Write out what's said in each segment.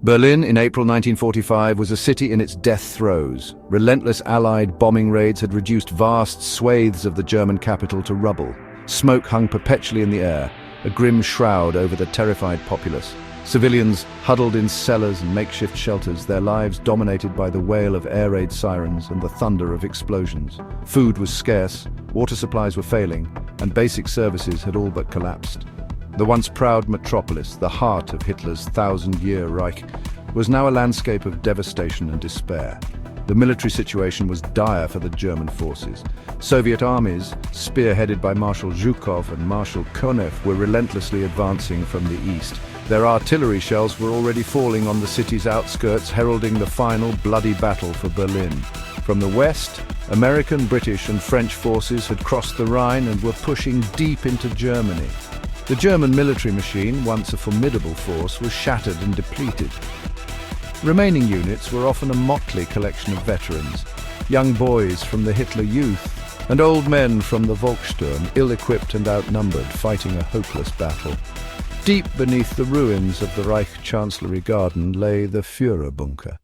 Berlin in April 1945 was a city in its death throes. Relentless Allied bombing raids had reduced vast swathes of the German capital to rubble. Smoke hung perpetually in the air, a grim shroud over the terrified populace. Civilians huddled in cellars and makeshift shelters, their lives dominated by the wail of air raid sirens and the thunder of explosions. Food was scarce, water supplies were failing, and basic services had all but collapsed. The once proud metropolis, the heart of Hitler's 1,000-year Reich, was now a landscape of devastation and despair. The military situation was dire for the German forces. Soviet armies, spearheaded by Marshal Zhukov and Marshal Konev, were relentlessly advancing from the east. Their artillery shells were already falling on the city's outskirts, heralding the final bloody battle for Berlin. From the west, American, British and French forces had crossed the Rhine and were pushing deep into Germany. The German military machine, once a formidable force, was shattered and depleted. Remaining units were often a motley collection of veterans, young boys from the Hitler Youth, and old men from the Volkssturm, ill-equipped and outnumbered, fighting a hopeless battle. Deep beneath the ruins of the Reich Chancellery Garden lay the Führerbunker.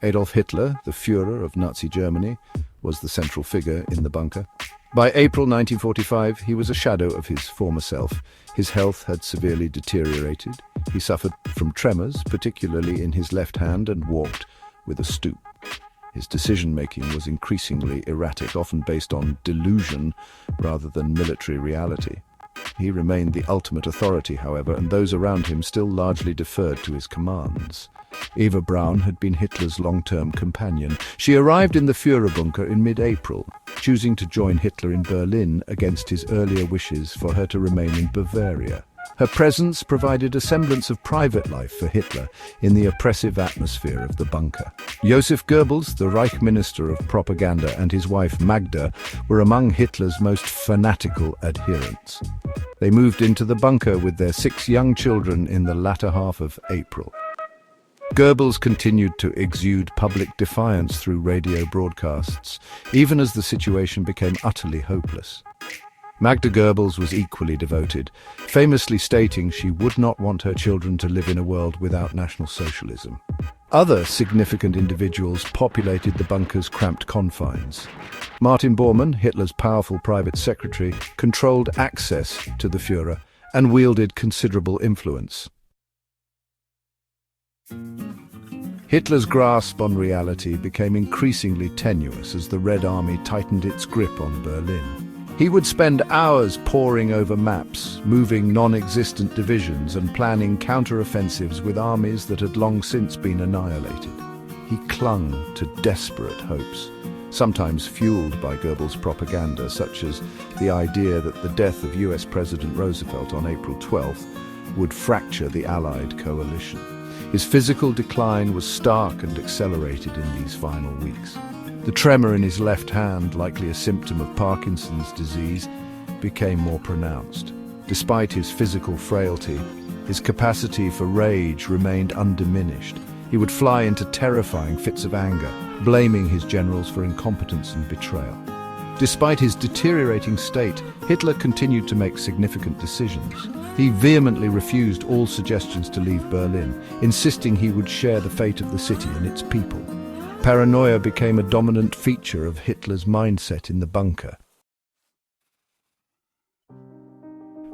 Adolf Hitler, the Führer of Nazi Germany, was the central figure in the bunker. By April 1945, he was a shadow of his former self. His health had severely deteriorated. He suffered from tremors, particularly in his left hand, and walked with a stoop. His decision-making was increasingly erratic, often based on delusion rather than military reality. He remained the ultimate authority, however, and those around him still largely deferred to his commands. Eva Braun had been Hitler's long-term companion. She arrived in the Führerbunker in mid-April, choosing to join Hitler in Berlin against his earlier wishes for her to remain in Bavaria. Her presence provided a semblance of private life for Hitler in the oppressive atmosphere of the bunker. Joseph Goebbels, the Reich Minister of Propaganda, and his wife Magda were among Hitler's most fanatical adherents. They moved into the bunker with their 6 young children in the latter half of April. Goebbels continued to exude public defiance through radio broadcasts, even as the situation became utterly hopeless. Magda Goebbels was equally devoted, famously stating she would not want her children to live in a world without National Socialism. Other significant individuals populated the bunker's cramped confines. Martin Bormann, Hitler's powerful private secretary, controlled access to the Führer and wielded considerable influence. Hitler's grasp on reality became increasingly tenuous as the Red Army tightened its grip on Berlin. He would spend hours poring over maps, moving non-existent divisions and planning counter-offensives with armies that had long since been annihilated. He clung to desperate hopes, sometimes fueled by Goebbels' propaganda, such as the idea that the death of US President Roosevelt on April 12th would fracture the Allied coalition. His physical decline was stark and accelerated in these final weeks. The tremor in his left hand, likely a symptom of Parkinson's disease, became more pronounced. Despite his physical frailty, his capacity for rage remained undiminished. He would fly into terrifying fits of anger, blaming his generals for incompetence and betrayal. Despite his deteriorating state, Hitler continued to make significant decisions. He vehemently refused all suggestions to leave Berlin, insisting he would share the fate of the city and its people. Paranoia became a dominant feature of Hitler's mindset in the bunker.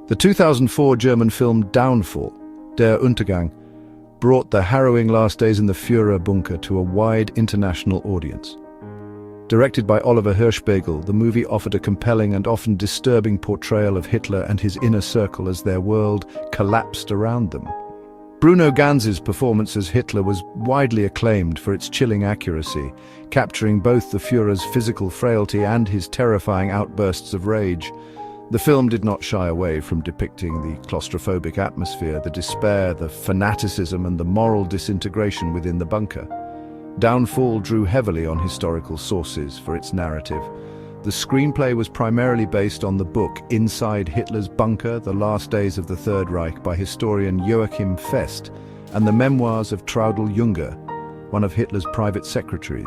The 2004 German film Downfall, Der Untergang, brought the harrowing last days in the Führerbunker to a wide international audience. Directed by Oliver Hirschbergel, the movie offered a compelling and often disturbing portrayal of Hitler and his inner circle as their world collapsed around them. Bruno Ganz's performance as Hitler was widely acclaimed for its chilling accuracy, capturing both the Führer's physical frailty and his terrifying outbursts of rage. The film did not shy away from depicting the claustrophobic atmosphere, the despair, the fanaticism, and the moral disintegration within the bunker. Downfall drew heavily on historical sources for its narrative. The screenplay was primarily based on the book Inside Hitler's Bunker, The Last Days of the Third Reich by historian Joachim Fest, and the memoirs of Traudl Junge, one of Hitler's private secretaries.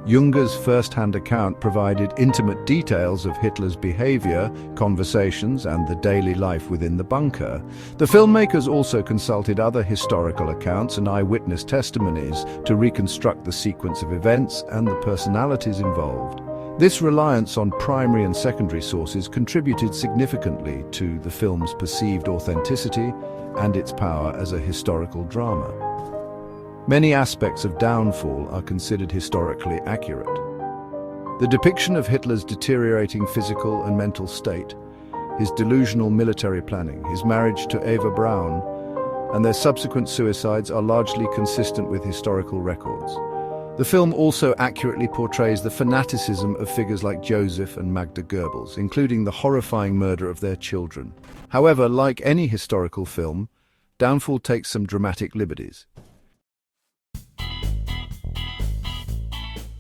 Junge's first-hand account provided intimate details of Hitler's behavior, conversations, and the daily life within the bunker. The filmmakers also consulted other historical accounts and eyewitness testimonies to reconstruct the sequence of events and the personalities involved. This reliance on primary and secondary sources contributed significantly to the film's perceived authenticity and its power as a historical drama. Many aspects of Downfall are considered historically accurate. The depiction of Hitler's deteriorating physical and mental state, his delusional military planning, his marriage to Eva Braun, and their subsequent suicides are largely consistent with historical records. The film also accurately portrays the fanaticism of figures like Joseph and Magda Goebbels, including the horrifying murder of their children. However, like any historical film, Downfall takes some dramatic liberties.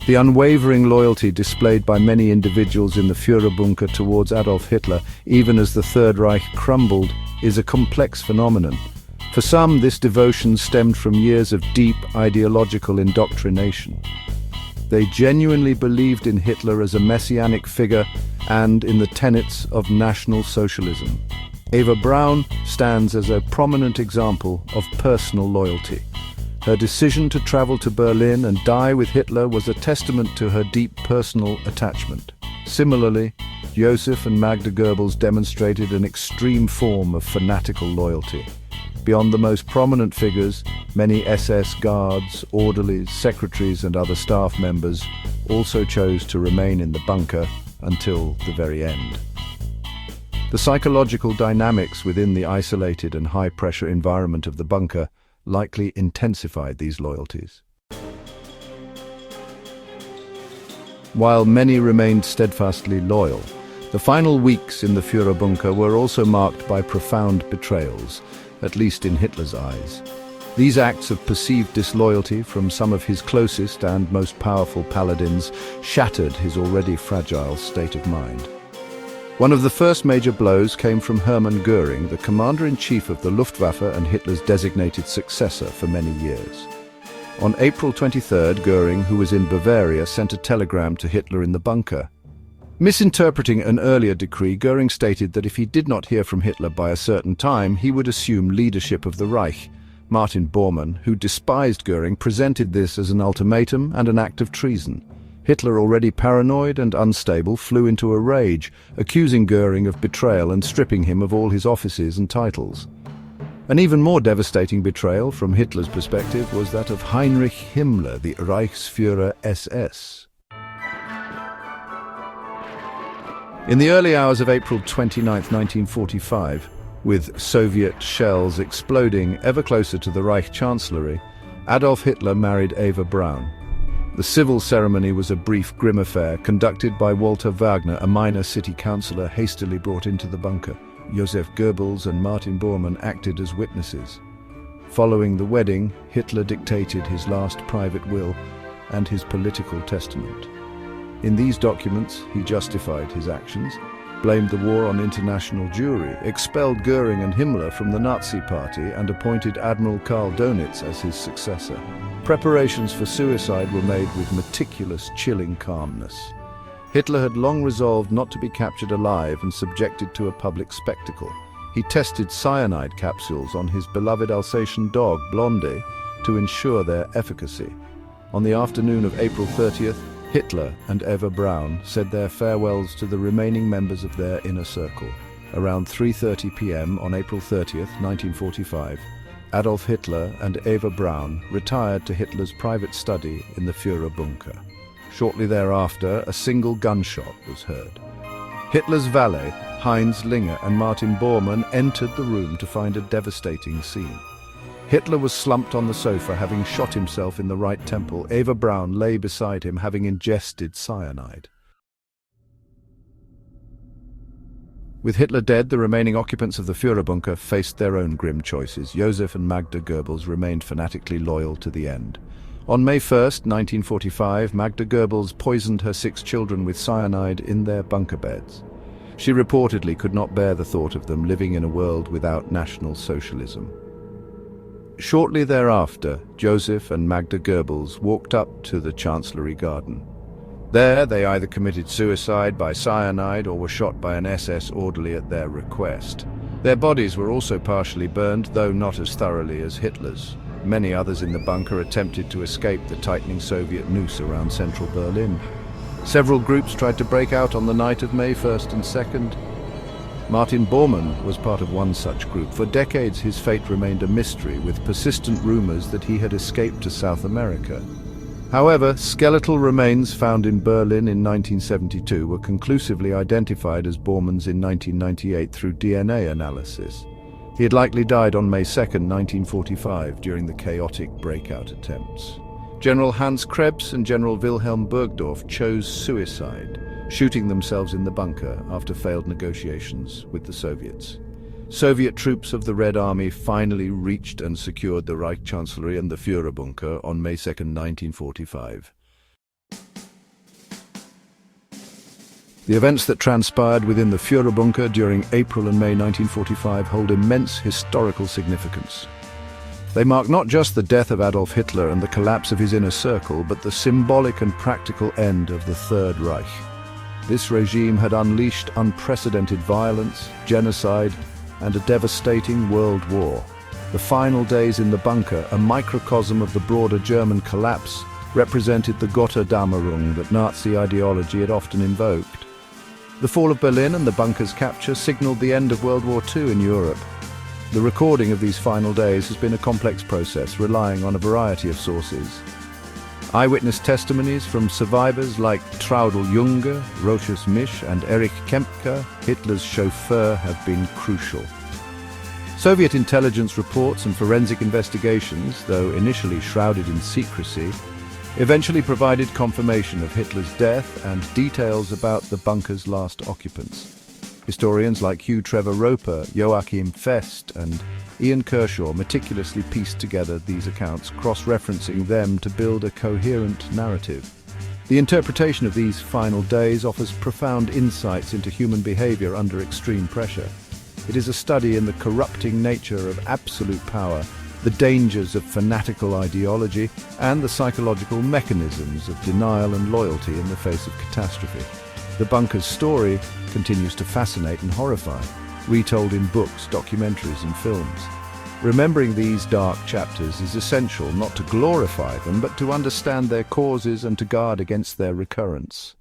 The unwavering loyalty displayed by many individuals in the Führerbunker towards Adolf Hitler, even as the Third Reich crumbled, is a complex phenomenon. For some, this devotion stemmed from years of deep ideological indoctrination. They genuinely believed in Hitler as a messianic figure and in the tenets of National Socialism. Eva Braun stands as a prominent example of personal loyalty. Her decision to travel to Berlin and die with Hitler was a testament to her deep personal attachment. Similarly, Joseph and Magda Goebbels demonstrated an extreme form of fanatical loyalty. Beyond the most prominent figures, many SS guards, orderlies, secretaries and other staff members also chose to remain in the bunker until the very end. The psychological dynamics within the isolated and high-pressure environment of the bunker likely intensified these loyalties. While many remained steadfastly loyal, the final weeks in the Führerbunker were also marked by profound betrayals, at least in Hitler's eyes. These acts of perceived disloyalty from some of his closest and most powerful paladins shattered his already fragile state of mind. One of the first major blows came from Hermann Göring, the commander-in-chief of the Luftwaffe and Hitler's designated successor for many years. On April 23rd, Göring, who was in Bavaria, sent a telegram to Hitler in the bunker. Misinterpreting an earlier decree, Göring stated that if he did not hear from Hitler by a certain time, he would assume leadership of the Reich. Martin Bormann, who despised Göring, presented this as an ultimatum and an act of treason. Hitler, already paranoid and unstable, flew into a rage, accusing Göring of betrayal and stripping him of all his offices and titles. An even more devastating betrayal, from Hitler's perspective, was that of Heinrich Himmler, the Reichsführer SS. In the early hours of April 29, 1945, with Soviet shells exploding ever closer to the Reich Chancellery, Adolf Hitler married Eva Braun. The civil ceremony was a brief, grim affair conducted by Walter Wagner, a minor city councillor hastily brought into the bunker. Joseph Goebbels and Martin Bormann acted as witnesses. Following the wedding, Hitler dictated his last private will and his political testament. In these documents, he justified his actions, blamed the war on international Jewry, expelled Göring and Himmler from the Nazi Party, and appointed Admiral Karl Dönitz as his successor. Preparations for suicide were made with meticulous, chilling calmness. Hitler had long resolved not to be captured alive and subjected to a public spectacle. He tested cyanide capsules on his beloved Alsatian dog, Blondie, to ensure their efficacy. On the afternoon of April 30th, Hitler and Eva Braun said their farewells to the remaining members of their inner circle. Around 3:30 p.m. on April 30th, 1945, Adolf Hitler and Eva Braun retired to Hitler's private study in the Führerbunker. Shortly thereafter, a single gunshot was heard. Hitler's valet, Heinz Linger, and Martin Bormann entered the room to find a devastating scene. Hitler was slumped on the sofa, having shot himself in the right temple. Eva Braun lay beside him, having ingested cyanide. With Hitler dead, the remaining occupants of the Führerbunker faced their own grim choices. Joseph and Magda Goebbels remained fanatically loyal to the end. On May 1st, 1945, Magda Goebbels poisoned her 6 children with cyanide in their bunker beds. She reportedly could not bear the thought of them living in a world without National Socialism. Shortly thereafter, Joseph and Magda Goebbels walked up to the Chancellery Garden. There, they either committed suicide by cyanide or were shot by an SS orderly at their request. Their bodies were also partially burned, though not as thoroughly as Hitler's. Many others in the bunker attempted to escape the tightening Soviet noose around central Berlin. Several groups tried to break out on the night of May 1st and 2nd. Martin Bormann was part of one such group. For decades his fate remained a mystery, with persistent rumors that he had escaped to South America. However, skeletal remains found in Berlin in 1972 were conclusively identified as Bormann's in 1998 through DNA analysis. He had likely died on May 2, 1945, during the chaotic breakout attempts. General Hans Krebs and General Wilhelm Burgdorf chose suicide, shooting themselves in the bunker after failed negotiations with the Soviets. Soviet troops of the Red Army finally reached and secured the Reich Chancellery and the Führerbunker on May 2, 1945. The events that transpired within the Führerbunker during April and May 1945 hold immense historical significance. They mark not just the death of Adolf Hitler and the collapse of his inner circle, but the symbolic and practical end of the Third Reich. This regime had unleashed unprecedented violence, genocide, and a devastating world war. The final days in the bunker, a microcosm of the broader German collapse, represented the Gotterdammerung that Nazi ideology had often invoked. The fall of Berlin and the bunker's capture signaled the end of World War II in Europe. The recording of these final days has been a complex process, relying on a variety of sources. Eyewitness testimonies from survivors like Traudl Junge, Rochus Misch and Erich Kempka, Hitler's chauffeur, have been crucial. Soviet intelligence reports and forensic investigations, though initially shrouded in secrecy, eventually provided confirmation of Hitler's death and details about the bunker's last occupants. Historians like Hugh Trevor Roper, Joachim Fest and Ian Kershaw meticulously pieced together these accounts, cross-referencing them to build a coherent narrative. The interpretation of these final days offers profound insights into human behavior under extreme pressure. It is a study in the corrupting nature of absolute power, the dangers of fanatical ideology, and the psychological mechanisms of denial and loyalty in the face of catastrophe. The bunker's story continues to fascinate and horrify, retold in books, documentaries, and films. Remembering these dark chapters is essential, not to glorify them, but to understand their causes and to guard against their recurrence.